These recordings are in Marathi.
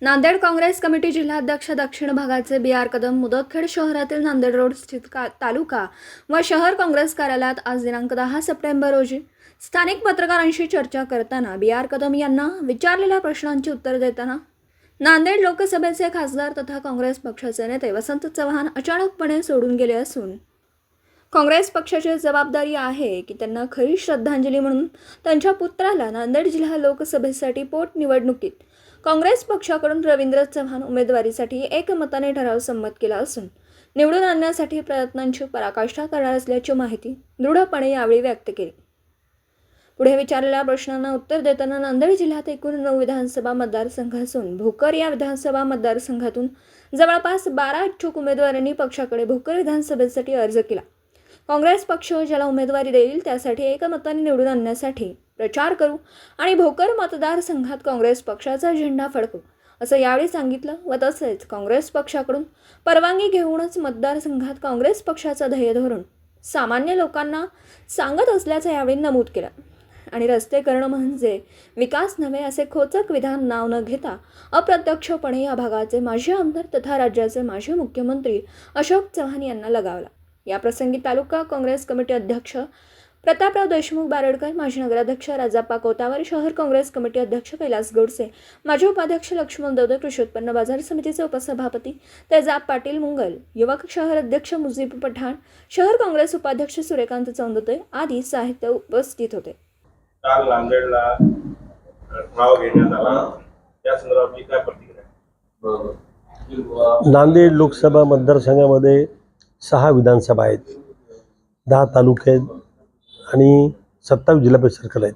नांदेड काँग्रेस कमिटी जिल्हाध्यक्ष दक्षिण भागाचे बी.आर. कदम मुदखेड शहरातील नांदेड रोड स्थित तालुका व शहर काँग्रेस कार्यालयात आज दिनांक 10 सप्टेंबर रोजी स्थानिक पत्रकारांशी चर्चा करताना बी.आर. कदम यांना विचारलेल्या प्रश्नांची उत्तर देताना नांदेड लोकसभेचे खासदार तथा काँग्रेस पक्षाचे नेते वसंत चव्हाण अचानकपणे सोडून गेले असून काँग्रेस पक्षाची जबाबदारी आहे की त्यांना खरी श्रद्धांजली म्हणून त्यांच्या पुत्राला नांदेड जिल्हा लोकसभेसाठी पोटनिवडणुकीत काँग्रेस पक्षाकडून रवींद्र चव्हाण उमेदवारीसाठी एकमताने ठराव संमत केला असून निवडून आणण्यासाठी प्रयत्नांची पराकाष्ठा करणार असल्याची माहिती दृढपणे यावेळी व्यक्त केली। पुढे विचारलेल्या प्रश्नांना उत्तर देताना नांदेड जिल्ह्यात एकूण 9 विधानसभा मतदारसंघ असून भोकर या विधानसभा मतदारसंघातून जवळपास 12 इच्छुक उमेदवारांनी पक्षाकडे भोकर विधानसभेसाठी अर्ज केला। काँग्रेस पक्ष ज्याला उमेदवारी देईल त्यासाठी एकमताने निवडून आणण्यासाठी प्रचार करू आणि भोकर मतदारसंघात काँग्रेस पक्षाचा झेंडा फडकू असं यावेळी सांगितलं व तसेच काँग्रेस पक्षाकडून परवानगी घेऊनच मतदारसंघात काँग्रेस पक्षाचा ध्येय धोरण सामान्य लोकांना सांगत असल्याचं यावेळी नमूद केलं आणि रस्ते करणं म्हणजे विकास नव्हे असे खोचक विधान नाव न घेता अप्रत्यक्षपणे या भागाचे माजी आमदार तथा राज्याचे माजी मुख्यमंत्री अशोक चव्हाण यांना लगावला। याप्रसंगी तालुका काँग्रेस कमिटी अध्यक्ष प्रतापराव देशमुख बारडकर, माजी नगराध्यक्ष राजाप्पा कोतावर, शहर काँग्रेस कमिटी अध्यक्ष कैलास गोडसे, माजी उपाध्यक्ष लक्ष्मण दौदे, कृषी उत्पन्न बाजार समितीचे उपसभापती तेजाब पाटील मुंगल, युवक शहर अध्यक्ष मुजीब पठाण, शहर काँग्रेस उपाध्यक्ष सूर्यकांत चौंदते आदी साहित्य उपस्थित होते। काल नांदेडला ठराव घेण्यात आला, त्या संदर्भात काय प्रतिक्रिया? नांदेड लोकसभा मतदारसंघामध्ये 6 विधानसभा आहेत, 10 तालुके आहेत आणि 27 जिल्हा परिषद सर्कल आहेत।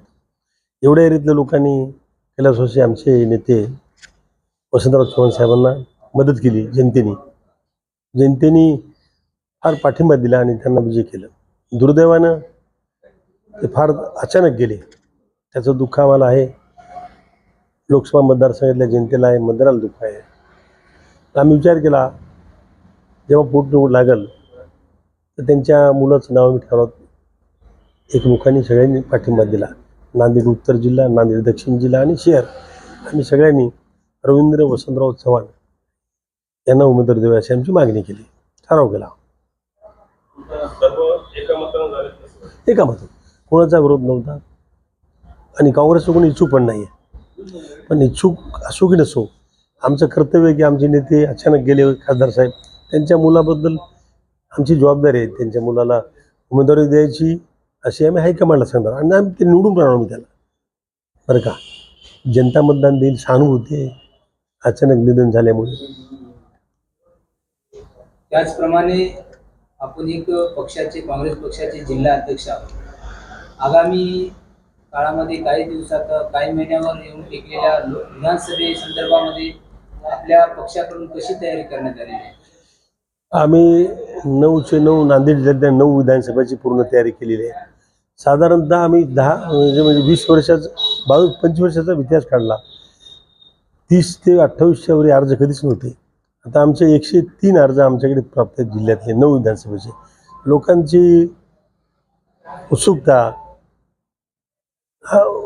एवढ्या एरियातल्या लोकांनी कैलासवासी आमचे नेते वसंतराव चव्हाण साहेबांना मदत केली। जनतेने फार पाठिंबा दिला आणि त्यांना विजय केलं। दुर्दैवानं ते फार अचानक गेले, त्याचं दुःख आम्हाला आहे। लोकसभा मतदारसंघातल्या जनतेला आहे, मतदाराला दुःख आहे। आम्ही विचार केला जेव्हा पोटनिवडणूक लागल तर त्यांच्या मुलाचं नाव मी ठरवत एकमुखाने सगळ्यांनी पाठिंबा दिला। नांदेड उत्तर जिल्हा, नांदेड दक्षिण जिल्हा आणि शहर आम्ही सगळ्यांनी रवींद्र वसंतराव चव्हाण यांना उमेदवारी द्यावी अशी आमची मागणी केली, ठराव केला। सर्व एकमताने झाले, एकामत, कोणाचा विरोध नव्हता आणि काँग्रेसचं कोणी इच्छुक पण नाही आहे। पण इच्छुक असो की नसो, आमचं कर्तव्य आहे की आमचे नेते अचानक गेले खासदार साहेब, त्यांच्या मुलाबद्दल आमची जबाबदारी आहे। त्यांच्या मुलाला उमेदवारी द्यायची अशी आम्ही हायकमांडला सांगणार आणि आम्ही ते निवडून राहणार मी त्याला, बरं का। जनता मतदान देईल, सहानुभूती आहे अचानक निधन झाल्यामुळे। त्याचप्रमाणे आपण एक पक्षाचे काँग्रेस पक्षाचे जिल्हा अध्यक्ष आहोत। आगामी काळामध्ये काही दिवसात काही महिन्यावर येऊन टेकलेल्या विधानसभे संदर्भामध्ये आपल्या पक्षाकडून कशी तयारी करण्यात आली आहे? आम्ही 9चे 9 नांदेड जिल्ह्यातल्या 9 विधानसभेची पूर्ण तयारी केलेली आहे। साधारणतः आम्ही 10 म्हणजे 20 वर्षाचा 22-25 वर्षाचा इतिहास काढला। 30 ते 28च्या वर अर्ज कधीच नव्हते। आता आमचे 103 अर्ज आमच्याकडे प्राप्त आहेत जिल्ह्यातले 9 विधानसभेचे। लोकांची उत्सुकता,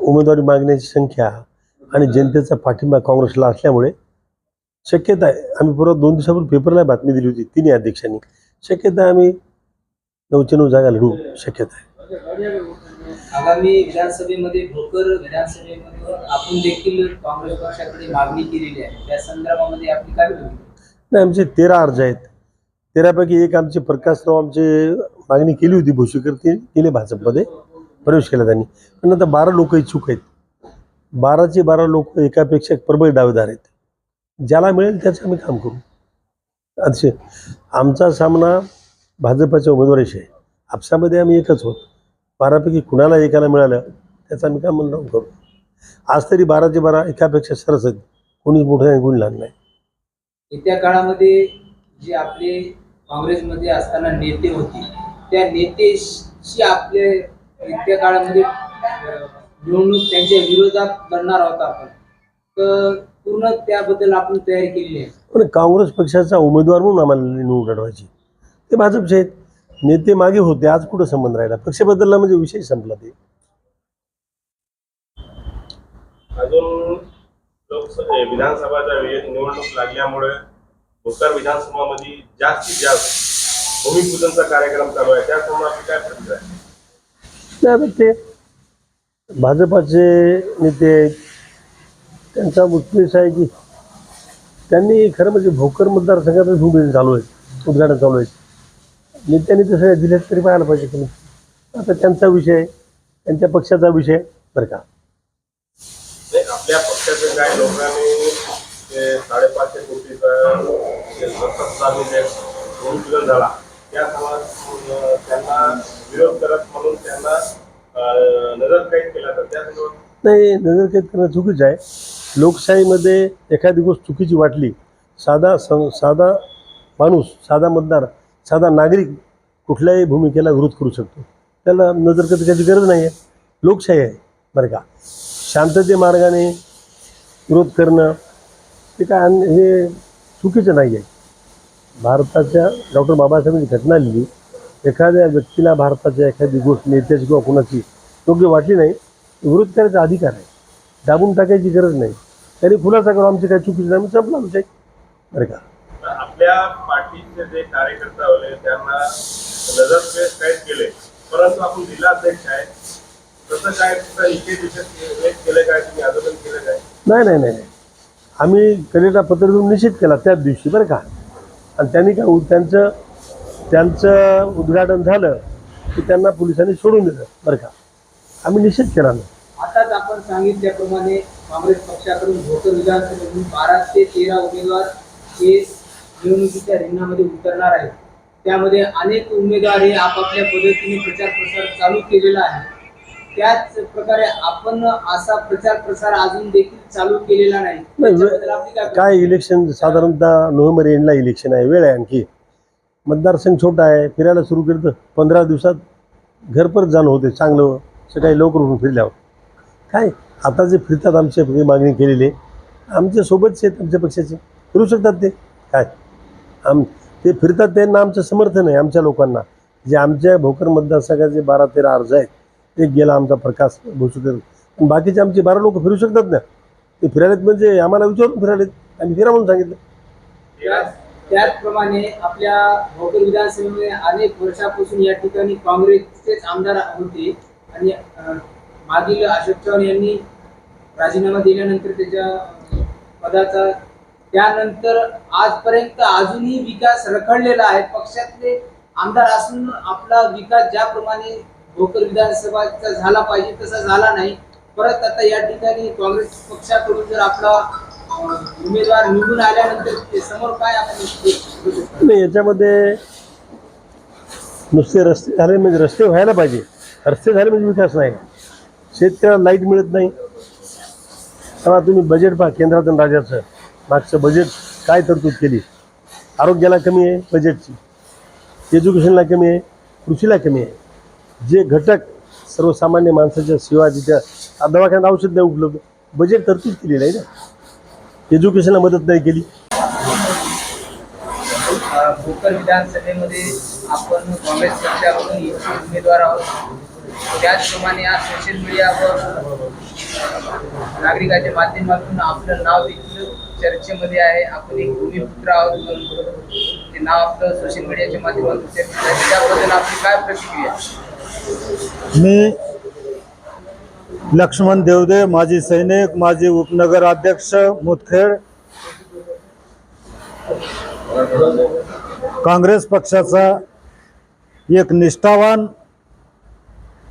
उमेदवारी मागण्याची संख्या आणि जनतेचा पाठिंबा काँग्रेसला असल्यामुळे शक्यता आहे, आम्ही परवा 2 दिवसापूर्वी पेपरला बातमी दिली होती 3 अध्यक्षांनी, शक्यता आहे आम्ही 9च्या 9 जागा लढू, शक्यता आहे। आगामी विधानसभेमध्ये भोकर विधानसभेमध्ये आपण देखील काँग्रेस पक्षाकडे मागणी केलेली आहे, त्या संदर्भामध्ये आपली काय भूमिका? नाही, आमचे 13 अर्ज आहेत। 13पैकी एक आमचे प्रकाशराव आमचे मागणी केली होती, भोशीकर ते गेले भाजपमध्ये प्रवेश केला त्यांनी, पण आता 12 लोक इच्छुक आहेत। 12चे 12 लोक एकापेक्षा एक प्रबळ दावेदार आहेत। ज्याला मिळेल त्याचं आम्ही काम करू। असे आमचा सामना भाजपच्या उमेदवारीशी आहे। आपसामध्ये आम्ही एकच होत, 12पैकी कुणाला एकाला मिळालं त्याचं आम्ही काम म्हणून करू। आज तरी 12चे 12 एकापेक्षा सरस आहेत, कोणीच मोठं नाही, कोणी लहान नाही। येत्या काळामध्ये जे आपले काँग्रेसमध्ये असताना नेते होते, त्या नेतेशी आपले येत्या काळामध्ये निवडणूक त्यांच्या विरोधात लढणार आहोत आपण, तर पूर्ण त्याबद्दल आपण तयारी केलेली आहे। पण काँग्रेस पक्षाचा उमेदवार म्हणून आम्हाला निवडून लढवायची, ते भाजपचे आहेत। नेते मागे होते, आज कुठं संबंध राहिला, पक्ष बदलला म्हणजे विषय संपला। ते अजून विधानसभाच्या निवडणूक लागल्यामुळे भोकर विधानसभामध्ये जास्तीत जास्त भूमिपूजनचा कार्यक्रम चालू आहे. त्या संदर्भात काय प्रतिक्रिया आहे? त्यात ते भाजपाचे नेते त्यांचा उद्देश आहे की त्यांनी खरं म्हणजे भोकर मतदारसंघातच भूमिपूजन चालू आहे, उद्घाटन चालू आहे. नेत्यांनी तसं दिलेत तरी पाहायला पाहिजे की नाही. आता त्यांचा विषय, त्यांच्या पक्षाचा विषय बरं का. नाही, आपल्या पक्षाच्या काही लोकांनी ते 550 कोटीचा भूमिपूजन झाला त्या समाज त्यांना विरोध करत म्हणून त्यांना नजरकैद केला तर त्या संदर्भात नाही, नजरकैद करणं चुकीचं आहे. लोकशाहीमध्ये एखादी गोष्ट चुकीची वाटली, साधा माणूस, साधा मतदार, साधा नागरिक कुठल्याही भूमिकेला विरोध करू शकतो. त्याला नजरकैद करायची गरज नाही आहे. लोकशाही आहे बरं का. शांतते मार्गाने विरोध करणं हे काय हे चुकीचं नाही आहे. भारताच्या डॉक्टर बाबासाहेबांची घटना लिहिली, एखाद्या व्यक्तीला भारताच्या एखादी गोष्ट नेत्याची किंवा कोणाची योग्य वाटली नाही, विरोध करायचा अधिकार आहे. दाबून टाकायची गरज नाही. त्यांनी खुलासा करू आमची काही चुकीचं नाही, संपला विषय बरं का. आपल्या पार्टीचे जे कार्यकर्ते होते त्यांना नजरकैद केले, परंतु आपण जिल्हाध्यक्ष आहे तसं काय केलं काय, तुम्ही आंदोलन केलं काय? नाही, आम्ही कलेक्टर पत्र देऊन निषेध केला त्याच दिवशी बरं का. आणि त्यांनी काय त्यांचं उद्घाटन झालं की त्यांना पोलिसांनी सोडून दिलं बरं का. आम्ही निषेध केला नाही. आताच आपण सांगितल्याप्रमाणे काँग्रेस पक्षाकडून भोकर विधानसभेतून 12 ते 13 उमेदवार हे निवडणुकीच्या रिंगणामध्ये उतरणार आहेत. त्यामध्ये अनेक उमेदवार हे आपापल्या पद्धतीने प्रचार प्रसार चालू केलेला आहे. त्याच प्रकारे आपण असा प्रचार प्रसार अजून देखील चालू केलेला नाही. त्याच्याबद्दल आपली काय इलेक्शन साधारणतः नोव्हेंबर एंडला इलेक्शन आहे, वेळ आहे आणखी. मतदारसंघ छोटा आहे, फिरायला सुरू केलं तर 15 दिवसात घरपरत जाणं होते चांगलं. सकाळी लवकर उठून फिरल्यावर काय आता जे फिरतात आमच्या मागणी केलेली आमच्या सोबतचे आहेत, आमच्या पक्षाचे फिरू शकतात ते काय ते फिरतात. त्यांना आमचं समर्थन आहे. आमच्या लोकांना जे आमच्या भोकर मतदारसंघाचे 12-13 अर्ज आहेत, एक गेला आमचा प्रकाश भोसकर, बाकीचे आमचे 12 लोक फिरू शकतात ना. ते फिरायलेत म्हणजे आम्हाला विचारून फिरायलेत, आम्ही फिरा म्हणून सांगितलं. त्याचप्रमाणे आपल्या भोकर विधानसभेमध्ये अनेक वर्षापासून या ठिकाणी काँग्रेसचेच आमदार होते आणि मागील अशोक चव्हाण यांनी राजीनामा दिल्यानंतर त्याच्या पदाचा त्यानंतर आजपर्यंत अजूनही विकास रखडलेला आहे. पक्षातले आमदार असून आपला विकास ज्याप्रमाणे भोकर विधानसभाचा झाला पाहिजे तसा झाला नाही. परत आता या ठिकाणी काँग्रेस पक्षाकडून जर आपला उमेदवार निवडून आल्यानंतर ते समोर काय आपण नाही, याच्यामध्ये नुसते रस्ते झाले म्हणजे रस्ते व्हायला पाहिजे. रस्ते झाले म्हणजे विकास नाही. शेतकऱ्याला लाईट मिळत नाही. तेव्हा तुम्ही बजेट पहा केंद्रात आणि राज्याचं मागचं बजेट काय तरतूद केली. आरोग्याला कमी आहे बजेटची, एज्युकेशनला कमी आहे, कृषीला कमी आहे. जे घटक सर्वसामान्य माणसाच्या सेवा जिथं दवाखान्यात औषध नाही उपलब्ध, बजेट तरतूद केलेलं आहे ना. एज्युकेशनला मदत नाही केली. भोकर विधानसभेमध्ये आपण काँग्रेस पक्षाकडून इच्छुक उमेदवार आहोत. त्याचप्रमाणे आज सोशल मीडियावर नागरिकांच्या माध्यमातून आपलं नाव देखील चर्चेमध्ये आहे. आपण एक भूमिपुत्र आहोत म्हणून ते नाव आपलं सोशल मीडियाच्या माध्यमातून चर्चेत आहे. त्याबद्दल आपली काय प्रतिक्रिया? मी लक्ष्मण देवदे, माजी सैनिक, माजी उपनगर अध्यक्ष मुदखेड, काँग्रेस पक्षाचा एक निष्ठावान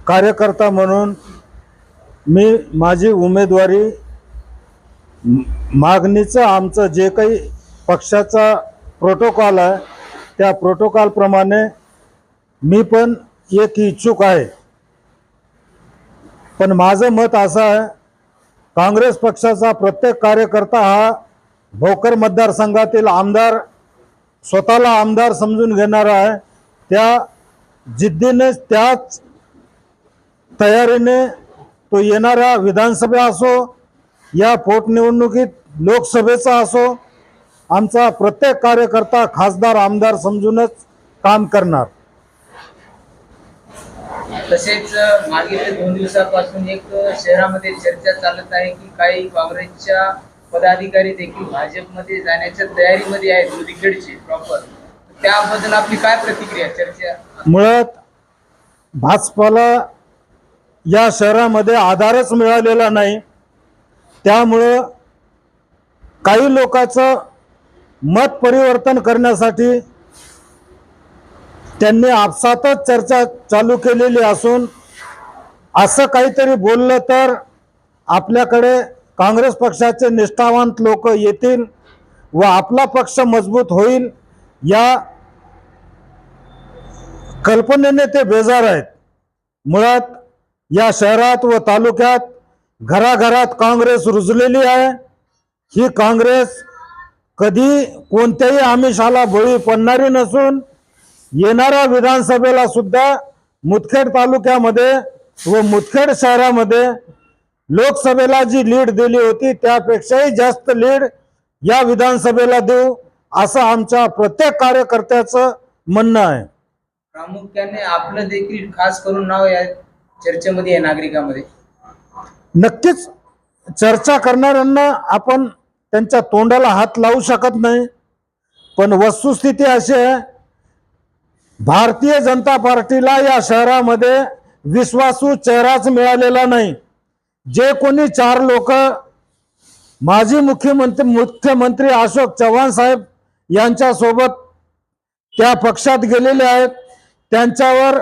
कार्यकर्ता म्हणून मी माझी उमेदवारी मागणीचं आमचं जे काही पक्षाचा प्रोटोकॉल आहे त्या प्रोटोकॉलप्रमाणे मी पण एक इच्छुक आहे. पण माझं मत असं आहे, काँग्रेस पक्षाचा प्रत्येक कार्यकर्ता हा भोकर मतदारसंघातील आमदार स्वतःला आमदार समजून घेणारा आहे. त्या जिद्दीने त्याच तयारीने तो येणाऱ्या विधानसभा असो या पोटनिवडणुकीत लोकसभेचा असो आमचा प्रत्येक कार्यकर्ता खासदार आमदार समजूनच काम करणार. तसेच मागील 2 दिवसापासून एक शहरामध्ये चर्चा चालत आहे की काही काँग्रेसच्या पदाधिकारी देखील भाजपमध्ये जाण्याच्या तयारीमध्ये आहेत दुधीकडचे प्रॉपर. त्याबद्दल आपली काय प्रतिक्रिया चर्चा? मुळात भाजपाला या शहरामध्ये आधारच मिळालेला नाही, त्यामुळं काही लोकांचं मत परिवर्तन करण्यासाठी त्यांनी आपसातच चर्चा चालू केलेली असून असं काहीतरी बोललं तर आपल्याकडे काँग्रेस पक्षाचे निष्ठावंत लोक येतील व आपला पक्ष मजबूत होईल या कल्पनेने ते बेजार आहेत. मुळात या शहरात व तालुक्यात घराघरात काँग्रेस रुजलेली आहे. ही काँग्रेस कधी कोणत्याही आमिषाला बळी पडणारी नसून येणाऱ्या विधानसभेला सुद्धा मुदखेड तालुक्यामध्ये व मुदखेड शहरामध्ये लोकसभेला जी लीड दिली होती त्यापेक्षाही जास्त लीड या विधानसभेला देऊ असं आमच्या प्रत्येक कार्यकर्त्याचं म्हणणं आहे. प्रामुख्याने आपलं देखील खास करून नाव या चर्चेमध्ये आहे नागरिकांमध्ये. नक्कीच चर्चा करणाऱ्यांना आपण त्यांच्या तोंडाला हात लावू शकत नाही, पण वस्तुस्थिती अशी आहे, भारतीय जनता पार्टीला या शहरामध्ये विश्वासू चेहराच मिळालेला नाही. जे कोणी 4 लोक माजी मुख्यमंत्री अशोक चव्हाण साहेब यांच्यासोबत त्या पक्षात गेलेले आहेत, त्यांच्यावर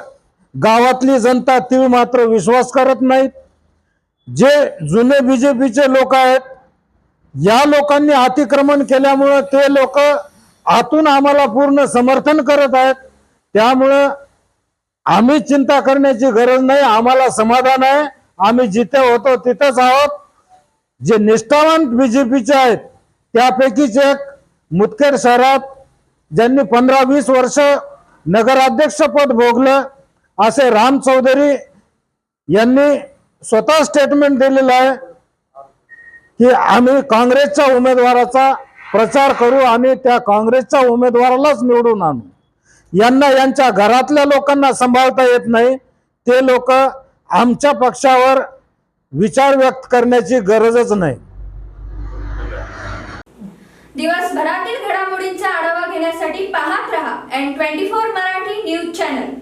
गावातली जनता तीळ मात्र विश्वास करत नाहीत. जे जुने बीजेपीचे लोक आहेत, या लोकांनी अतिक्रमण केल्यामुळं ते लोक आतून आम्हाला पूर्ण समर्थन करत आहेत. त्यामुळं आम्ही चिंता करण्याची गरज नाही, आम्हाला समाधान आहे. आम्ही जिथे होतो तिथंच आहोत. जे निष्ठावंत बीजेपीचे आहेत त्यापैकीच एक मुदखेड शहरात ज्यांनी 15-20 वर्ष नगराध्यक्षपद भोगलं असे राम चौधरी यांनी स्वतः स्टेटमेंट दिलेलं आहे की आम्ही काँग्रेसच्या उमेदवाराचा प्रचार करू आणि त्या काँग्रेसच्या उमेदवारालाच निवडून आणू. यांना यांच्या घरातल्या लोकांना सांभाळता येत नाही. ते लोक आमच्या पक्षावर विचार व्यक्त करण्याची गरजच नाही. दिवसभरातील घडामोडींचा आढावा घेण्यासाठी पाहत रहा N24 मराठी न्यूज चॅनल.